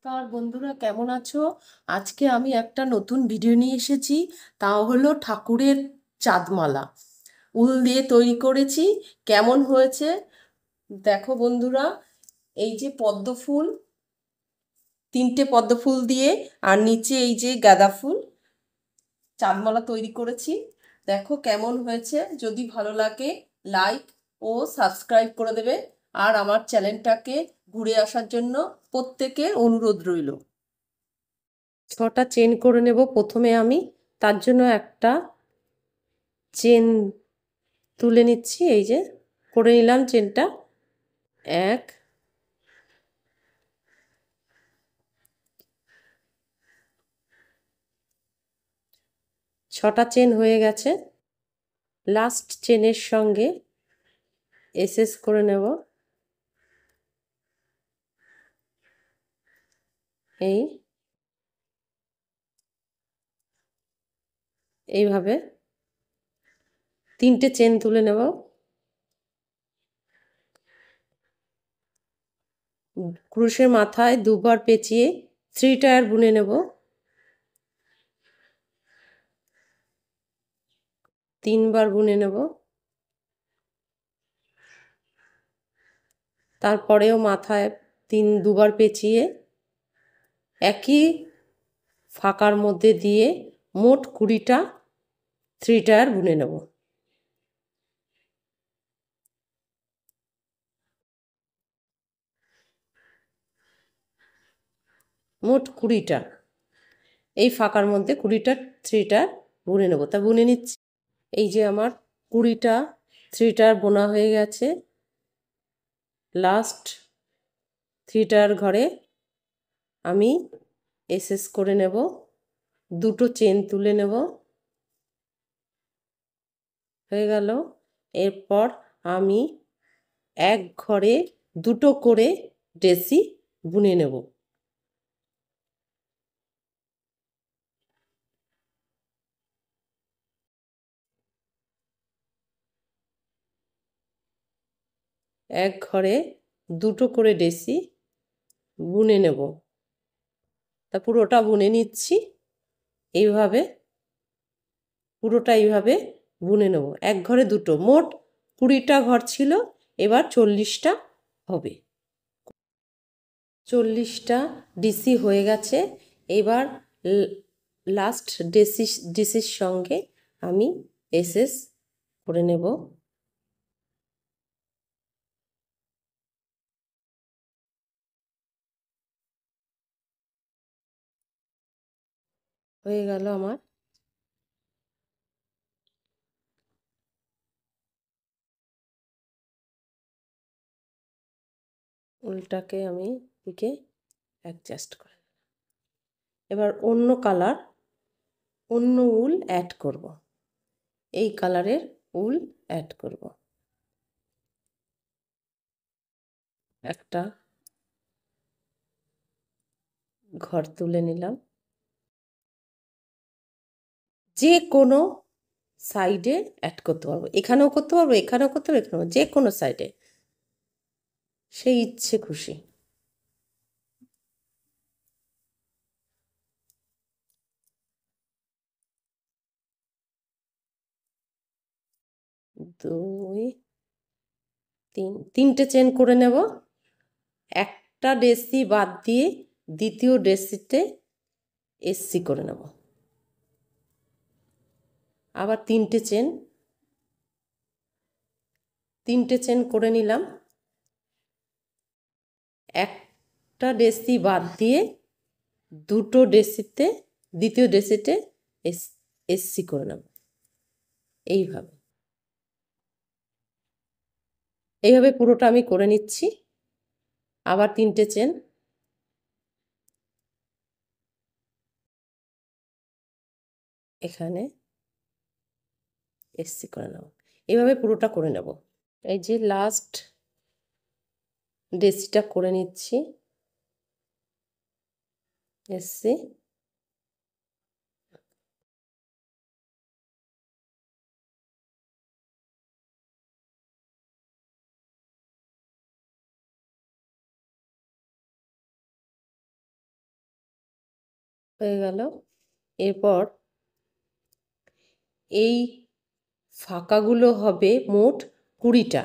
নমস্কার বন্ধুরা, কেমন আছো? আজকে আমি একটা নতুন ভিডিও নিয়ে এসেছি। তা হলো ঠাকুরের চাঁদমালা উল দিয়ে তৈরি করেছি। কেমন হয়েছে দেখো বন্ধুরা। এই যে পদ্ম ফুল, 3টে পদ্ম ফুল দিয়ে, আর নিচে এই যে গাঁদা ফুল, চাঁদমালা তৈরি করেছি। দেখো কেমন হয়েছে। যদি ভালো লাগে লাইক ও সাবস্ক্রাইব করে দেবে, আর আমার চ্যানেলটাকে ঘুরে আসার জন্য প্রত্যেকের অনুরোধ রইল। 6টা চেন করে নেব প্রথমে আমি। তার জন্য একটা চেন তুলে নিচ্ছি। এই যে করে নিলাম চেনটা। এক, ছটা চেন হয়ে গেছে। লাস্ট চেনের সঙ্গে এসএস করে নেব। এইভাবে 3টে চেন তুলে নেব। ক্রুশের মাথায় দুবার পেঁচিয়ে 3 টায়ার বুনে নেব। 3বার বুনে নেব। তারপরেও মাথায় দুবার পেঁচিয়ে একই ফাঁকার মধ্যে দিয়ে মোট 20টা 3 টায়ার বুনে নেব। মোট 20টা, এই ফাঁকার মধ্যে 20টা 3 টায়ার বুনে নেব। তা বুনে নিচ্ছি। এই যে আমার 20টা 3 টায়ার বোনা হয়ে গেছে। লাস্ট 3 টায়ার ঘরে আমি এসএস করে নেব। 2টো চেন তুলে নেব। হয়ে গেল। এরপর আমি এক ঘরে 2টো করে ডেসি বুনে নেব। এক ঘরে 2টো করে ডেসি বুনে নেব। তা পুরোটা বুনে নিচ্ছি। এইভাবে পুরোটা এইভাবে বুনে নেব। এক ঘরে 2টো, মোট 20টা ঘর ছিল, এবার 40টা হবে। 40টা ডিসি হয়ে গেছে। এবার লাস্ট ডিসির সঙ্গে আমি এসএস করে নেব। হয়ে গেল আমার। উলটাকে আমি দিকে অ্যাডজাস্ট করে, এবার অন্য কালার, অন্য উল অ্যাড করব। এই কালারের উল অ্যাড করব। একটা ঘর তুলে নিলাম। যে কোনো সাইডে অ্যাড করতে পারবো, এখানেও করতে পারবো, এখানেও করতে পারবো, এখানেও, যে কোনো সাইডে সেই ইচ্ছে খুশি। দুই, তিনটে চেন করে নেব। একটা ডেসি বাদ দিয়ে দ্বিতীয় ডেসিতে এসসি করে নেব। আবার তিনটে চেন করে নিলাম। একটা ডেসি বাদ দিয়ে দুটো ডেসিতে, দ্বিতীয় ডেসিতে এসসি করে নেব। এইভাবে এইভাবে পুরোটা আমি করে নিচ্ছি। আবার 3টে চেন, এখানে এসসি করে নেব। এইভাবে পুরোটা করে নেব। এই যে লাস্ট ডেসিটা করে নিচ্ছি, এসসি। হয়ে গেল। এরপর এই ফাঁকাগুলো হবে মোট 20টা।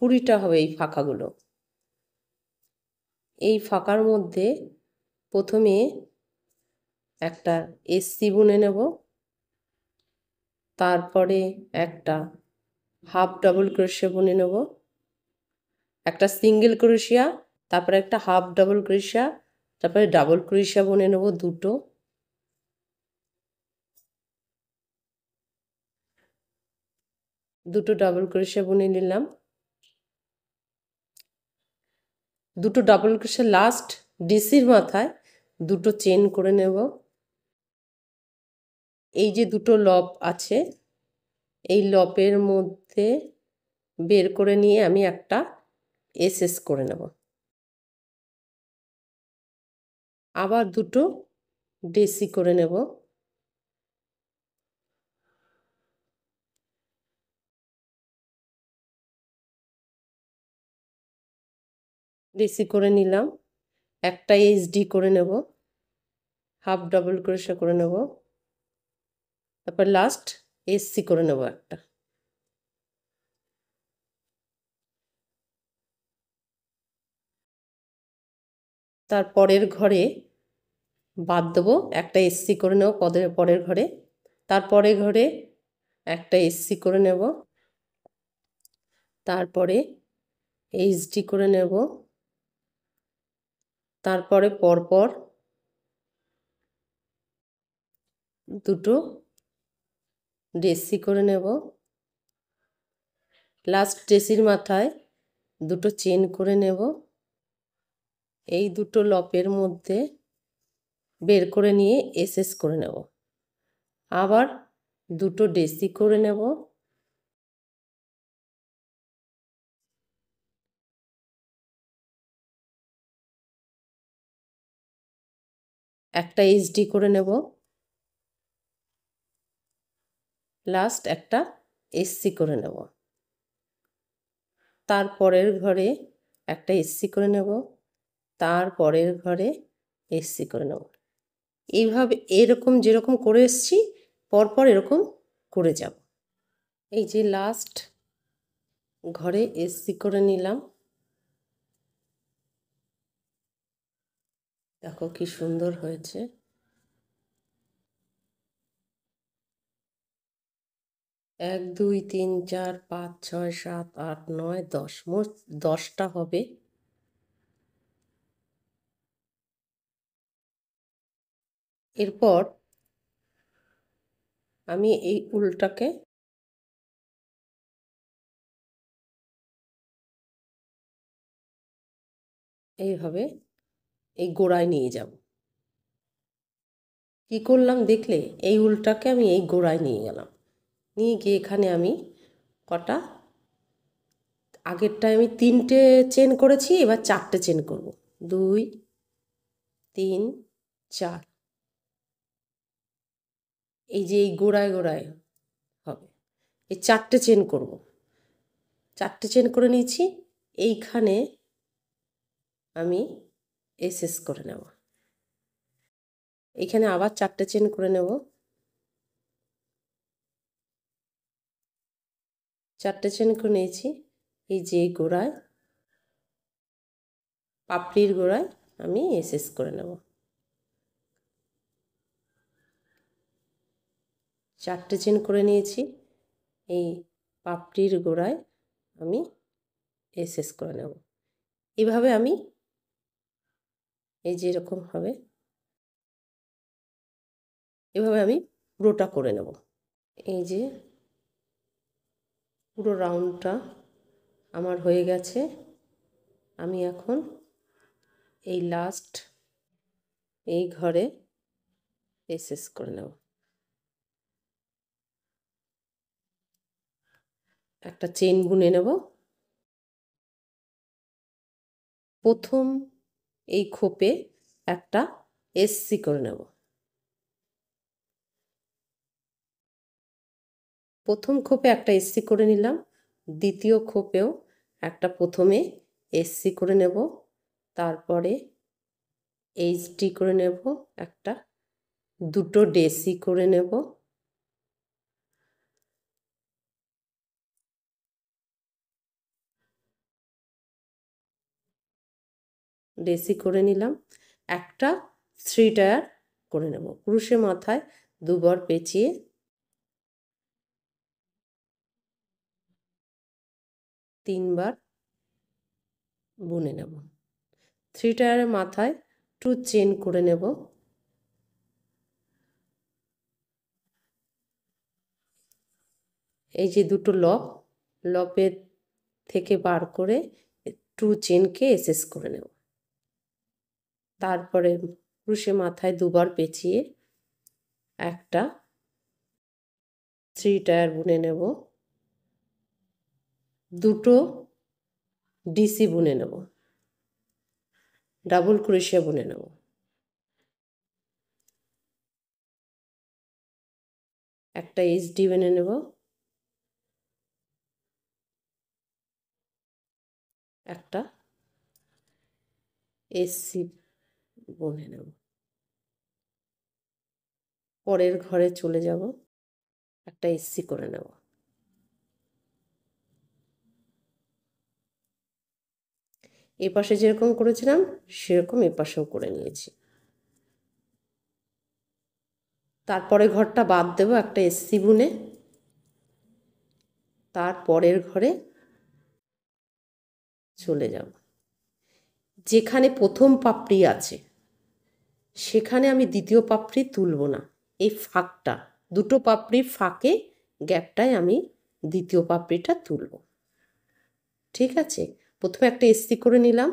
20টা হবে এই ফাঁকাগুলো। এই ফাঁকার মধ্যে প্রথমে একটা এসসি বুনে নেব, তারপরে একটা হাফ ডাবল ক্রোশে বুনে নেব, একটা সিঙ্গেল ক্রোশিয়া, তারপরে একটা হাফ ডাবল ক্রোশিয়া, তারপরে ডাবল ক্রোশিয়া বুনে নেব দুটো, দুটো ডাবল ক্রোশিয়া বুনে নিলাম। দুটো ডাবল ক্রোশিয়া লাস্ট ডিসির মাথায় দুটো চেন করে নেব। এই যে দুটো লব আছে, এই লবের মধ্যে বের করে নিয়ে আমি একটা এসএস করে নেব। আবার দুটো ডেসি করে নেব। ডেসি করে নিলাম, একটা এইচডি করে নেব, হাফ ডাবল ক্রোশে করে নেব, তারপর লাস্ট এসসি করে নেব একটা। তারপরের ঘরে বাদ দেবো, একটা এসসি করে নেব পরের ঘরে, তারপরে ঘরে একটা এসসি করে নেব, তারপরে এইচডি করে নেব, তারপরে পরপর দুটো ডেসি করে নেব, লাস্ট ডেসির মাথায় দুটো চেন করে নেব, এই দুটো লপের মধ্যে বের করে নিয়ে এসএস করে নেব, আবার দুটো ডেসি করে নেব, একটা এইচডি করে নেব, লাস্ট একটা এসসি করে নেব, তারপরের ঘরে একটা এসসি করে নেব, তারপরের ঘরে এসসি করে নেব। এইভাবে এরকম যেরকম করে এসছি পরপর এরকম করে যাব। এই যে লাস্ট ঘরে এসসি করে নিলাম, দেখো কি সুন্দর হয়েছে। 1 2 3 4 5 6 7 8 9 10, মোট 10টা হবে। এরপর আমি এই উলটাকে এইভাবে এই গোড়ায় নিয়ে যাব। কি করলাম দেখলে? এই উলটাকে আমি এই গোড়ায় নিয়ে গেলাম, নিয়ে গিয়ে এখানে আমি কটা, আগেরটায় আমি 3টে চেন করেছি, এবার 4টে চেন করব। 2 3 4, এই যে এই গোড়ায় গোড়ায় হবে, এই 4টে চেন করব। 4টে চেন করে নিয়েছি, এইখানে আমি এসএস করে নেব, এইখানে আবার 4টে চেন করে নেব, 4টে চেন করে নিয়েছি। এই যে গোড়ায় পাপড়ির গোড়ায় আমি এসএস করে নেব, 4টে চেন করে নিয়েছি। এই পাপড়ির গোড়ায় আমি এসএস করে নেব। এইভাবে আমি এই যে এরকম হবে, এভাবে আমি পুরোটা করে নেব। এই যে পুরো রাউন্ডটা আমার হয়ে গেছে। আমি এখন এই লাস্ট এই ঘরে এসএস করে নেব, একটা চেন বুনে নেব। প্রথম এই খোপে একটা এসসি করে নেব, প্রথম খোপে একটা এসসি করে নিলাম, দ্বিতীয় খোপেও একটা প্রথমে এসসি করে নেব, তারপরে এইচডি করে নেব একটা, দুটো ডেসি করে নেব, ডেসি করে নিলাম। একটা 3 টায়ার করে নেব, ক্রুশে মাথায় দুবার পেঁচিয়ে 3 বার বুনে নেব। 3 টায়ারের মাথায় 2 চেন করে নেব। এই যে দুটো লপের থেকে বার করে 2 চেনকে এসএস করে নেব। তারপরে ক্রুশে মাথায় দুবার পেঁচিয়ে একটা 3 টায়ার বুনে নেব, দুটো ডিসি বুনে নেব, ডাবল ক্রোশেয়া বুনে নেব। একটা এইচডি বুনে নেব, একটা এসসি বুনে নেব। পরের ঘরে চলে যাব, একটা এসসি করে নেব। এ পাশে যেরকম করেছিলাম সেরকম এ পাশেও করে নিয়েছি। তারপরে ঘরটা বাদ দেব একটা এসসি বুনে, তারপরের ঘরে চলে যাব। যেখানে প্রথম পাপড়ি আছে সেখানে আমি দ্বিতীয় পাপড়ি তুলব না, এই ফাঁকটা, দুটো পাপড়ির ফাঁকে গ্যাপটায় আমি দ্বিতীয় পাপড়িটা তুলব। ঠিক আছে, প্রথমে একটা এসসি করে নিলাম,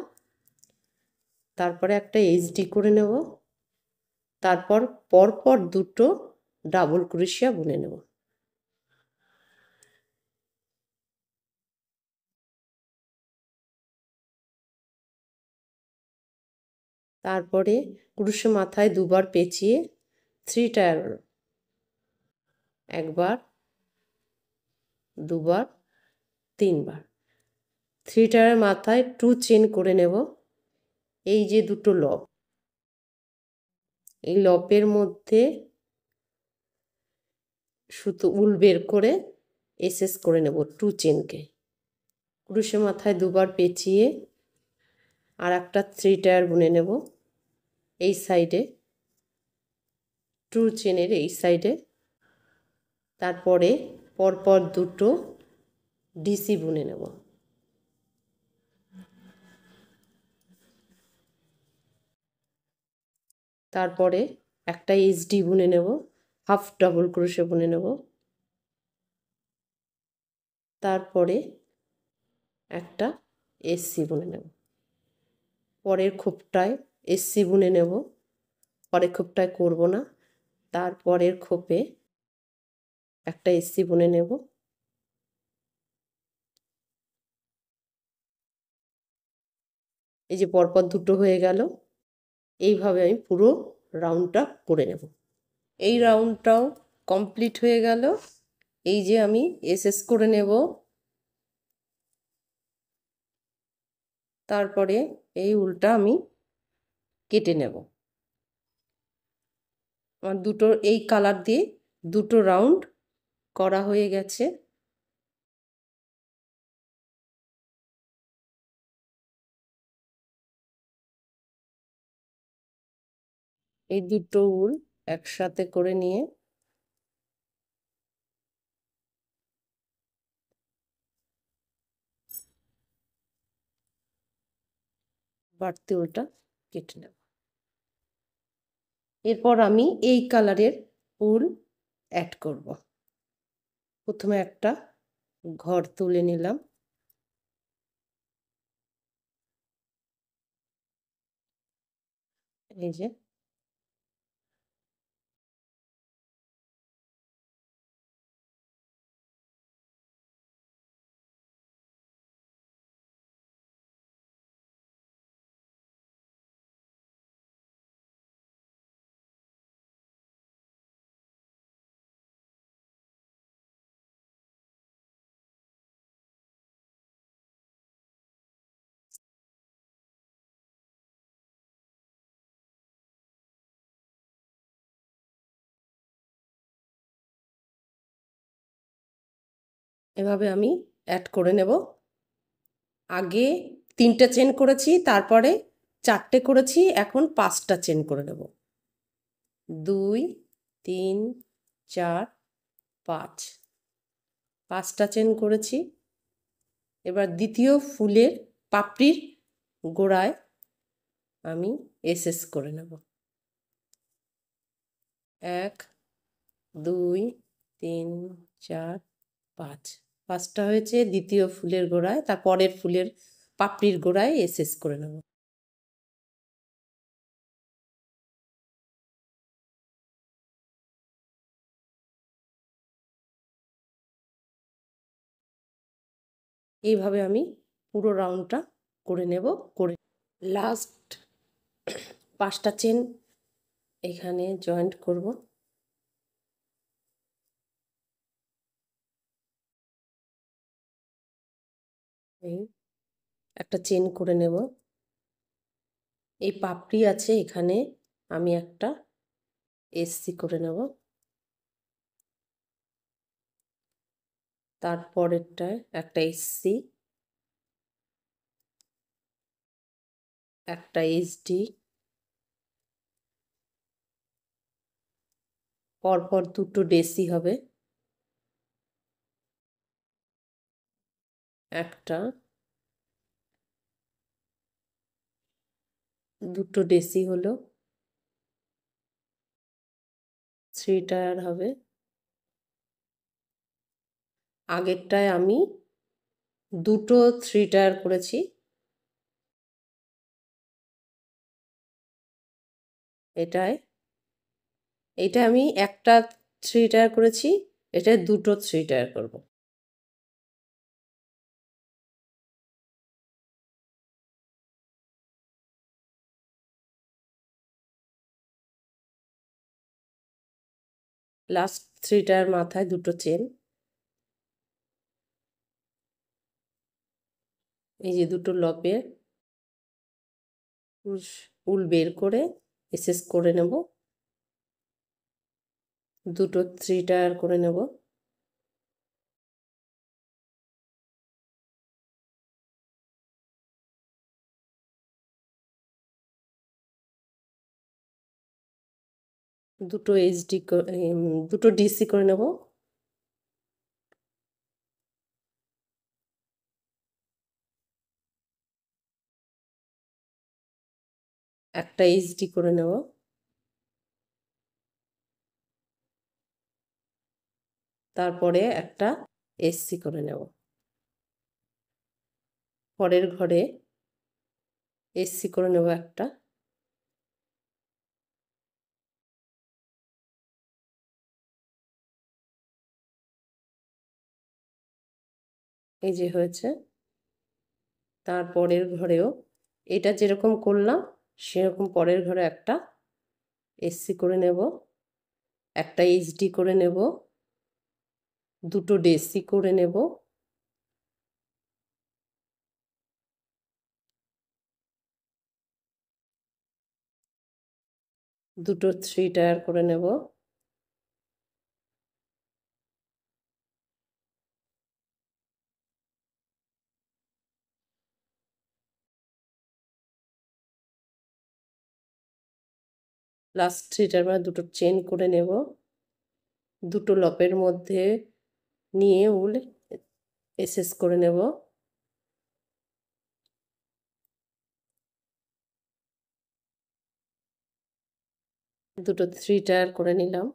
তারপরে একটা এইচডি করে নেব, তারপর পরপর দুটো ডাবল ক্রোশিয়া বুনে নেব। তারপরে ক্রুশে মাথায় দুবার পেঁচিয়ে 3 টায়ার, একবার, দুবার, 3 বার। 3 টায়ারের মাথায় 2 চেন করে নেব। এই যে দুটো লব, এই লবের মধ্যে সুতো উল বের করে এসএস করে নেব 2 চেনকে। ক্রুশে মাথায় দুবার পেঁচিয়ে আর একটা 3 টায়ার বুনে নেব এই সাইডে, 2 চেনের এই সাইডে। তারপরে পরপর দুটো ডিসি বুনে নেব। তারপরে একটা এইচডি বুনে নেব, হাফ ডাবল ক্রোশে বুনে নেব। তারপরে একটা এসসি বুনে নেব। পরের খোপটায় এসসি বুনে নেব, পরের খোপটায় করব না, তারপরের খোপে একটা এসসি বুনে নেব। এই যে পরপর দুটো হয়ে গেল, এইভাবে আমি পুরো রাউন্ডটা করে নেব। এই রাউন্ডটাও কমপ্লিট হয়ে গেল। এই যে আমি এসএস করে নেব, তারপরে এই উলটা আমি কেটে নেব। আমার দুটো এই কালার দিয়ে দুটো রাউন্ড করা হয়ে গেছে। এই দুটো উল একসাথে করে নিয়ে বাড়তি উলটা কেটে নেব। এরপর আমি এই কালারের উল অ্যাড করব। প্রথমে একটা ঘর তুলে নিলাম, এই যে এভাবে আমি অ্যাড করে নেব। আগে 3টে চেন করেছি, তারপরে 4টে করেছি, এখন 5টা চেন করে নেব। 2 3 4 5, 5টা চেন করেছি। এবার দ্বিতীয় ফুলের পাপড়ির গোড়ায় আমি এসএস করে নেব। 1 2 3 4 5, 5টা হয়েছে। দ্বিতীয় ফুলের গোড়ায়, তারপরের ফুলের পাপড়ির গোড়ায় এসএস করে নেব। এইভাবে আমি পুরো রাউন্ডটা করে নেব। করে লাস্ট 5টা চেন এখানে জয়েন্ট করব। এই একটা চেন করে নেব। এই পাপড়ি আছে, এখানে আমি একটা এসসি করে নেব। তারপরেরটায় একটা এসসি, একটা এইচডি, পরপর দুটো ডেসি হবে, একটা দুটো ডেসি হলো, 3 টায়ার হবে। আগেরটায় আমি দুটো 3 টায়ার করেছি, এটা আমি একটা 3 টায়ার করেছি, এটায় দুটো 3 টায়ার করব। লাস্ট 3 টায়ার মাথায় দুটো চেন, এই যে দুটো লপের উল বের করে এসএস করে নেব। দুটো 3 টায়ার করে নেব। দুটো এইচডি, দুটো ডিসি করে নেব। একটা এইচডি করে নেব। তারপরে একটা এসসি করে নেব। পরের ঘরে এসসি করে নেব একটা। এই যে হয়েছে। তারপরের ঘরেও এটা যেরকম করলাম সেরকম পরের ঘরে একটা এসসি করে নেব, একটা এইচডি করে নেব, দুটো ডেসি করে নেব, দুটো 3 টায়ার করে নেব, লাস্ট 3 টায়ার মানে দুটো চেন করে নেব, দুটো লপের মধ্যে নিয়ে উল এসএস করে নেব, দুটো 3 টায়ার করে নিলাম,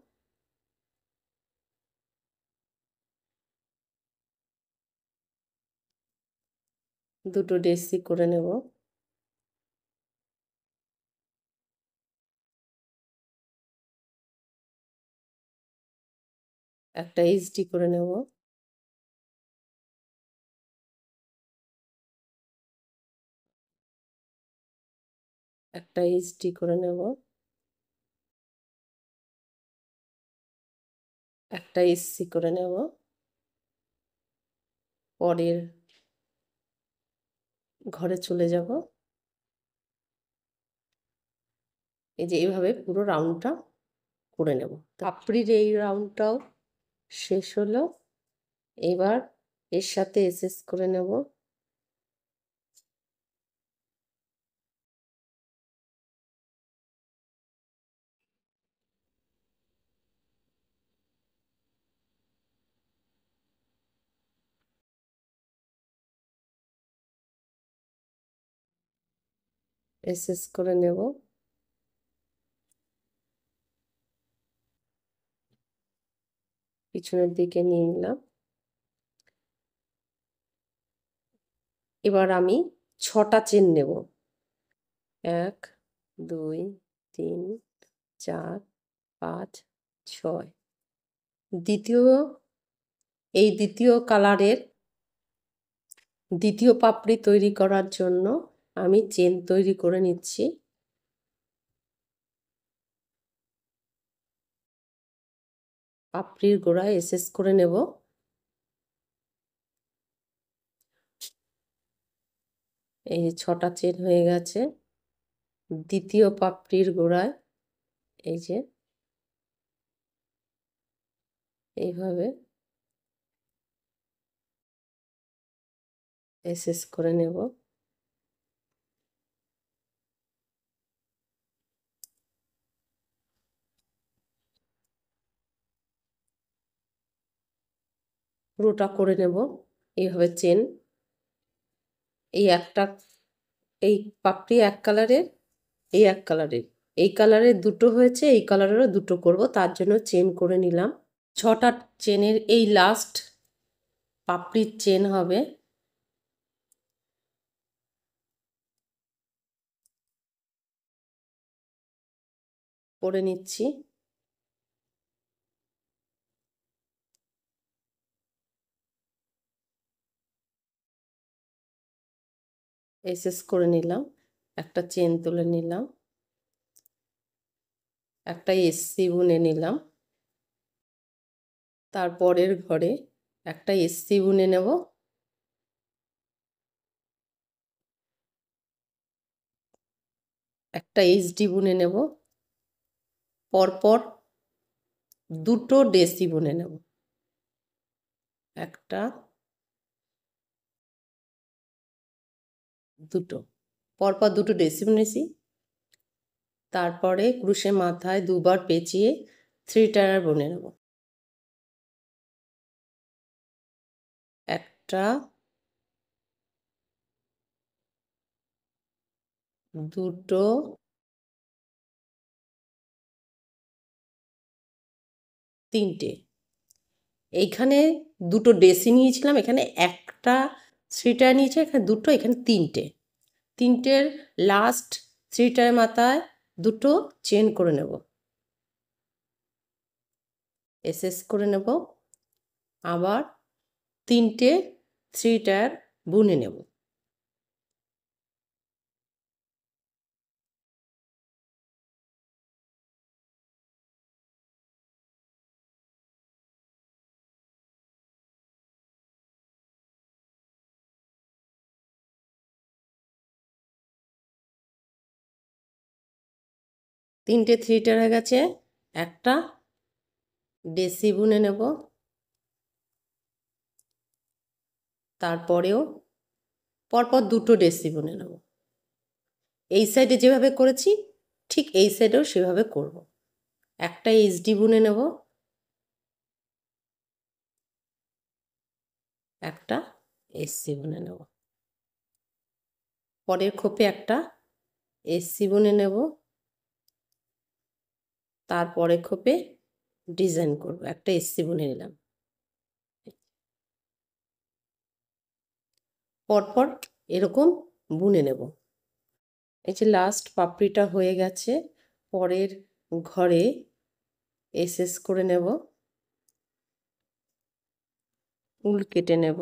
দুটো ডেসি করে নেব, একটা এইচডি করে নেব, একটা এইচডি করে নেব, একটা এসসি করে নেব, পরের ঘরে চলে যাব। এই যে এইভাবে পুরো রাউন্ডটা করে নেব। পাপড়ির এই রাউন্ডটাও শেষ হলো। এবার এর সাথে এসএস করে নেব। এসএস করে নেব। পিছনের দিকে নিয়ে নিলাম। এবার আমি 6টা চেন নেব। 1 2 3 4 5 6। দ্বিতীয় কালারের দ্বিতীয় পাপড়ি তৈরি করার জন্য আমি চেন তৈরি করে নিচ্ছি। পাপড়ির গোড়ায় এসএস করে নেব। এই 6টা চেন হয়ে গেছে। দ্বিতীয় পাপড়ির গোড়ায় এই যে এইভাবে এসএস করে নেব। পুরোটা করে নেব এইভাবে চেন। এই পাপড়ি এক কালারের, এই এক কালারের, এই কালারের দুটো হয়েছে, এই কালারেরও দুটো করব, তার জন্য চেন করে নিলাম। 6টা চেনের এই লাস্ট পাপড়ির চেন হবে। করে নিচ্ছি। এসএস করে নিলাম। একটা চেন তুলে নিলাম। একটা এসসি বুনে নিলাম। তারপরের ঘরে একটা এসসি বুনে নেব। একটা এইচডি বুনে নেব। পরপর দুটো ডেসি বুনে নেব। একটা, দুটো, পরপর দুটো ডেসি বুনেছি। তারপরে ক্রুশে মাথায় দুবার পেঁচিয়ে 3 টায়ার বুনে নেব। একটা, দুটো, তিনটে। এইখানে দুটো ডেসি নিয়েছিলাম, এখানে একটা 3 টায়ার নিয়েছি, এখানে দুটো, এখানে তিনটে। তিনটের লাস্ট 3 টায়ার মাথায় দুটো চেন করে নেব। এসএস করে নেব। আবার তিনটে 3 টায়ার বুনে নেব। তিনটে 3 টায়ার হয়ে গেছে। একটা ডেসি বুনে নেব। তারপরেও পরপর দুটো ডেসি বুনে নেব। এই সাইডে যেভাবে করেছি ঠিক এই সাইডেও সেভাবে করব। একটা এইচডি বুনে নেব। একটা এসসি বুনে নেব। পরের খোপে একটা এসসি বুনে নেব। তারপরে খোপে ডিজাইন করব। একটা এসসি বুনে নিলাম। পরপর এরকম বুনে নেব। এই যে লাস্ট পাপড়িটা হয়ে গেছে। পরের ঘরে এসএস করে নেব। উল কেটে নেব।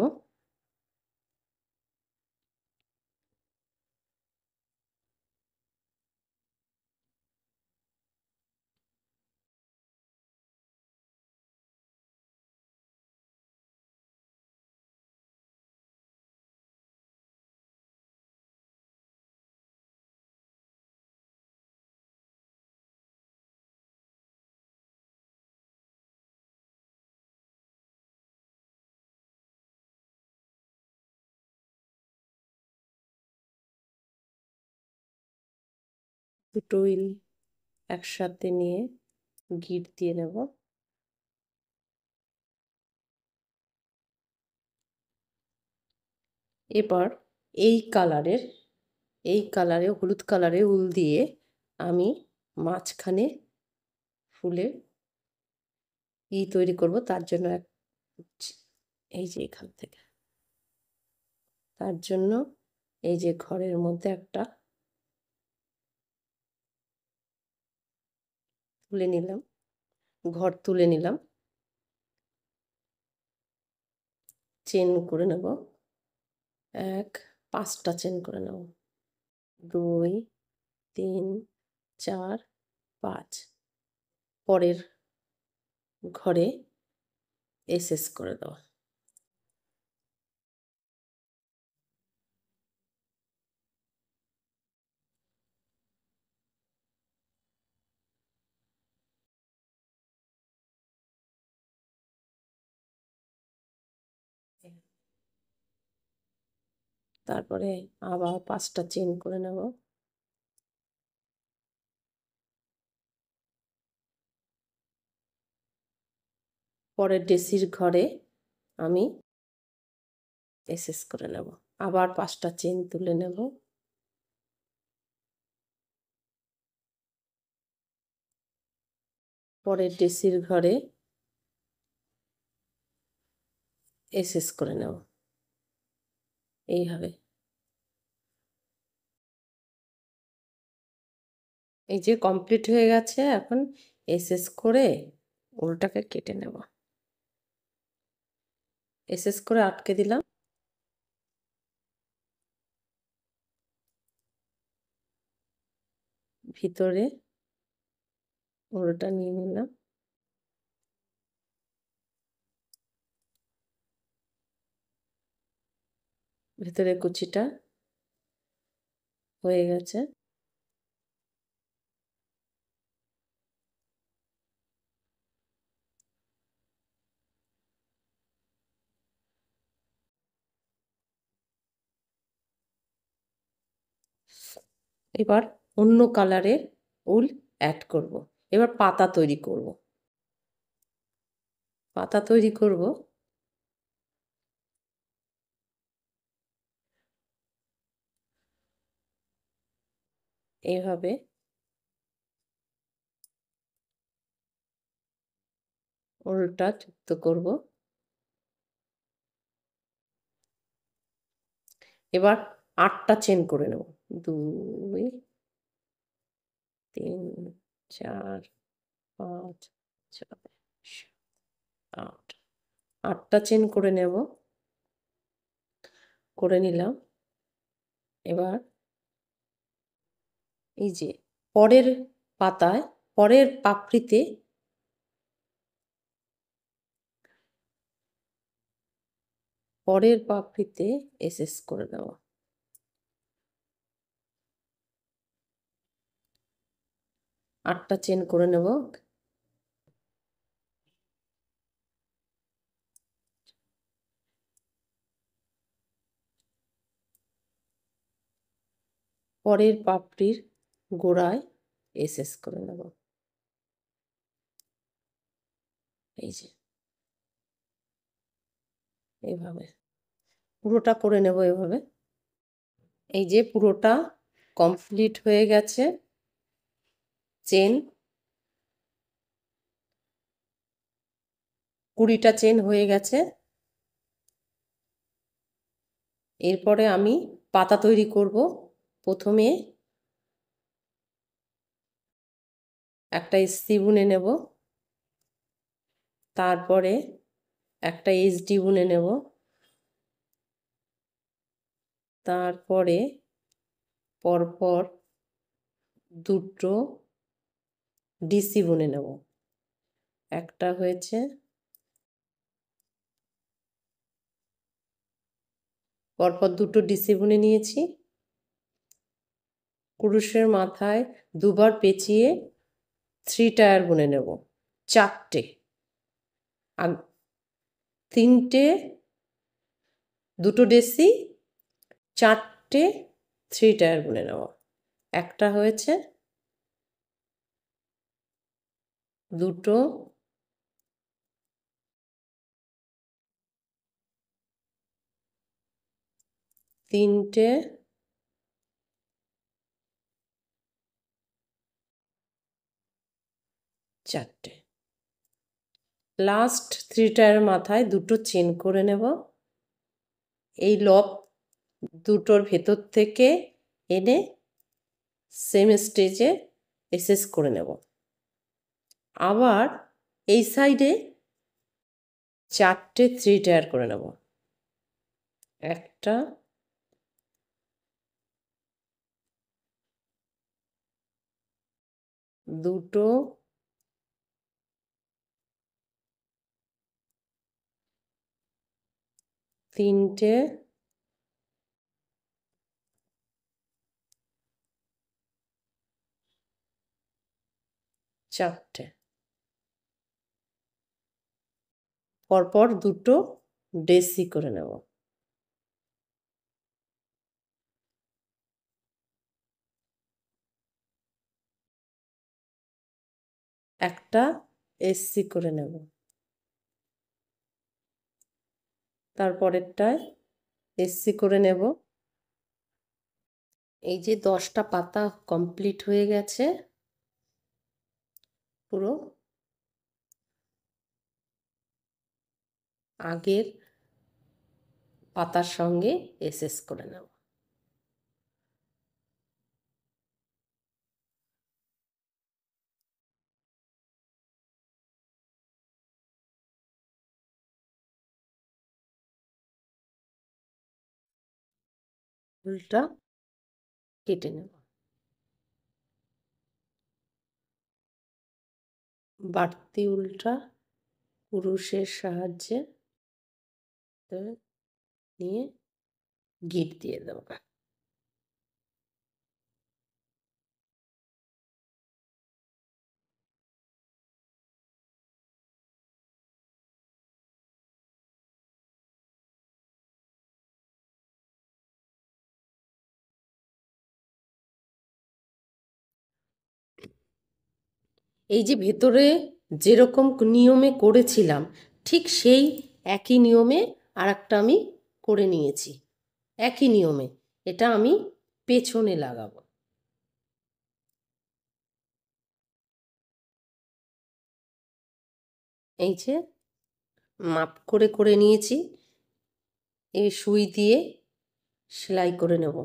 দুটো উইল একসাথে নিয়ে গিট দিয়ে নেব। এবার এই কালারে হলুদ কালারে উল দিয়ে আমি মাঝখানে ফুলের তৈরি করব। তার জন্য এই যে এখান থেকে, তার জন্য এই যে ঘরের মধ্যে একটা তুলে নিলাম, ঘর তুলে নিলাম, চেন করে নেব। 5টা চেন করে নেব। 2 3 4 5। পরের ঘরে এসএস করে দেওয়া। তারপরে আবার 5টা চেন করে নেব। পরের ডেসির ঘরে আমি এসএস করে নেব। আবার 5টা চেন তুলে নেব। পরের ডেসির ঘরে এসএস করে নেব এইভাবে। এই যে কমপ্লিট হয়ে গেছে। এখন এসএস করে উলটাকে কেটে নেব। এসএস করে আটকে দিলাম। ভিতরে উলটা নিয়ে নিলাম। ভিতরে কুচিটা হয়ে গেছে। এবার অন্য কালারের উল অ্যাড করব। এবার পাতা তৈরি করব। পাতা তৈরি করব এইভাবে। উলটা যুক্ত করব। এবার 8টা চেন করে নেব। 2 3 4 5 6 7 8টা চেন করে নেব। করে নিলাম। এবার এই যে পরের পাতায়, পরের পাপড়িতে এসএস করে দেওয়া। 8টা চেন করে নেব। পরের পাপড়ির গোড়ায় এসএস করে নেব। এই যে এইভাবে পুরোটা করে নেব এভাবে। এই যে পুরোটা কমপ্লিট হয়ে গেছে। চেন 20টা চেন হয়ে গেছে। এরপরে আমি পাতা তৈরি করব। প্রথমে একটা এসসি বুনে নেব, তারপরে একটা এসডি বুনে নেব, তারপরে পরপর দুটো ডিসি বুনে নেব। একটা হয়েছে, পরপর দুটো ডিসি বুনে নিয়েছি। কুরুশের মাথায় দুবার পেঁচিয়ে 3 টায়ার বুনে নেব। 4টে, 3টে দুটো ডেসি, 4টে 3 টায়ার বুনে নেব। একটা হয়েছে, দুটো, তিনটে, চারটে। লাস্ট থ্রিটার মাথায় দুটো চেন করে নেব। এই লব দুটোর ভেতর থেকে এনে সেম স্টেজে এসএস করে নেব। আবার এই সাইডে চারটে থ্রি টায়ার করে নেব। একটা, দুটো, তিনটে, চারটে। পরপর দুটো ডেসি করে নেব। একটা এসসি করে নেব। তারপরেরটায় এসসি করে নেব। এই যে 10টা পাতা কমপ্লিট হয়ে গেছে পুরো। আগের পাতার সঙ্গে এসএস করে নেব। উল্টা কেটে নেব। বাড়তি উল্টা কুরুশের সাহায্যে নিয়ে গিট দিয়ে দেব। এই যে ভেতরে যেরকম নিয়মে করেছিলাম ঠিক সেই একই নিয়মে আর একটা আমি করে নিয়েছি। একই নিয়মে এটা আমি পেছনে লাগাবো। এই যে মাপ করে করে নিয়েছি। এই সুই দিয়ে সেলাই করে নেব।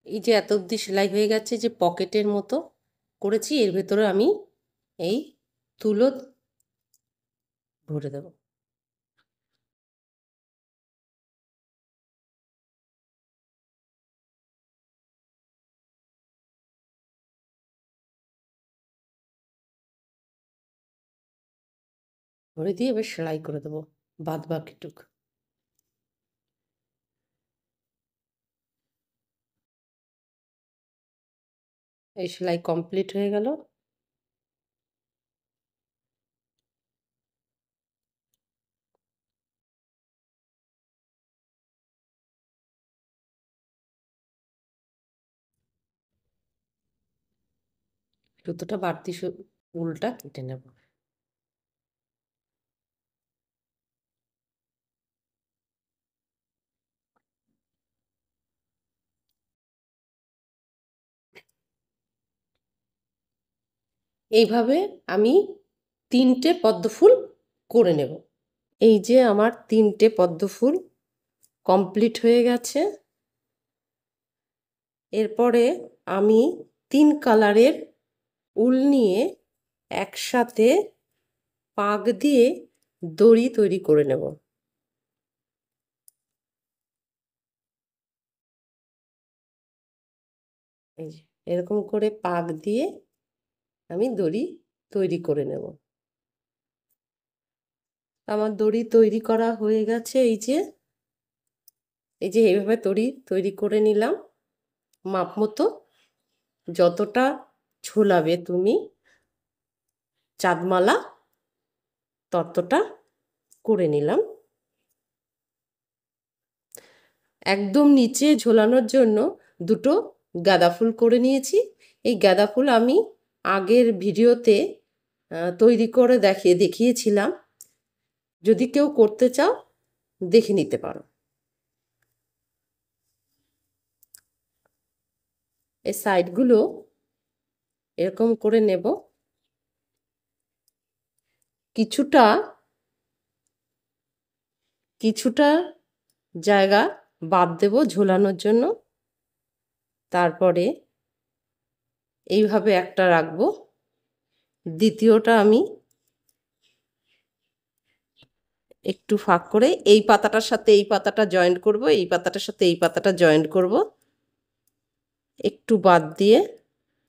এই যে এত অবধি সেলাই হয়ে গেছে, যে পকেটের মতো করেছি এর ভেতরে আমি এই তুলো ভরে দেব। ভরে দিয়ে এবার সেলাই করে দেবো বাদ বাকিটুক। এই সেলাই কমপ্লিট হয়ে গেল। সুতোটা বাড়তি উলটা কেটে নেব। এইভাবে আমি 3টে পদ্মফুল করে নেব। এই যে আমার 3টে পদ্মফুল কমপ্লিট হয়ে গেছে। এরপরে আমি 3 কালারের উল নিয়ে একসাথে পাক দিয়ে দড়ি তৈরি করে নেব। এই যে এরকম করে পাক দিয়ে আমি দড়ি তৈরি করে নেব। আমার দড়ি তৈরি করা হয়ে গেছে। এই যে এইভাবে দড়ি তৈরি করে নিলাম মাপ মতো। যতটা ঝোলাবে তুমি চাঁদমালা ততটা করে নিলাম। একদম নিচে ঝোলানোর জন্য দুটো গাঁদা ফুল করে নিয়েছি। এই গাঁদা ফুল আমি আগের ভিডিওতে তৈরি করে দেখিয়েছিলাম। যদি কেউ করতে চাও দেখে নিতে পারো। এই সাইডগুলো এরকম করে নেব। কিছুটা জায়গা বাদ দেব ঝোলানোর জন্য। তারপরে এইভাবে একটা রাখবো, দ্বিতীয়টা আমি একটু ফাঁক করে এই পাতাটার সাথে এই পাতাটা জয়েন্ট করব, এই পাতাটার সাথে এই পাতাটা জয়েন্ট করব, একটু বাদ দিয়ে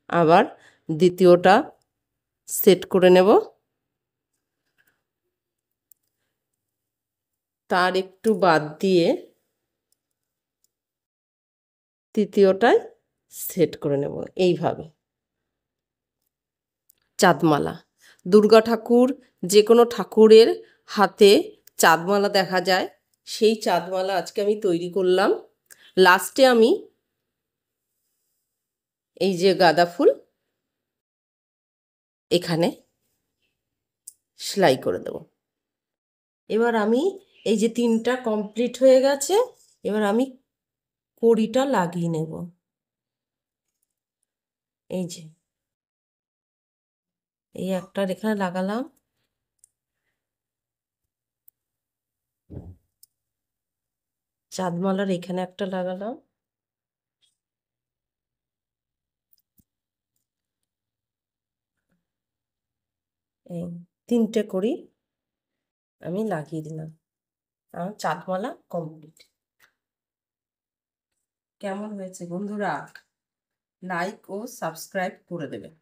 আবার দ্বিতীয়টা সেট করে নেব। তার একটু বাদ দিয়ে তৃতীয়টায় সেট করে নেব। এইভাবে চাঁদমালা, দুর্গা ঠাকুর যে কোনো ঠাকুরের হাতে চাঁদমালা দেখা যায়। সেই চাঁদমালা আজকে আমি তৈরি করলাম। লাস্টে আমি এই যে গাঁদা ফুল এখানে সেলাই করে দেব। এবার আমি এই যে তিনটা কমপ্লিট হয়ে গেছে, এবার আমি কড়িটা লাগিয়ে নেব। এই যে এই একটা এখানে লাগালাম, চাঁদমালার এখানে একটা লাগালাম, এই তিনটে কড়ি আমি লাগিয়ে দিলাম। আমার চাঁদমালা কমপ্লিট। কেমন হয়েছে বন্ধুরা? লাইক ও সাবস্ক্রাইব করে দেবেন।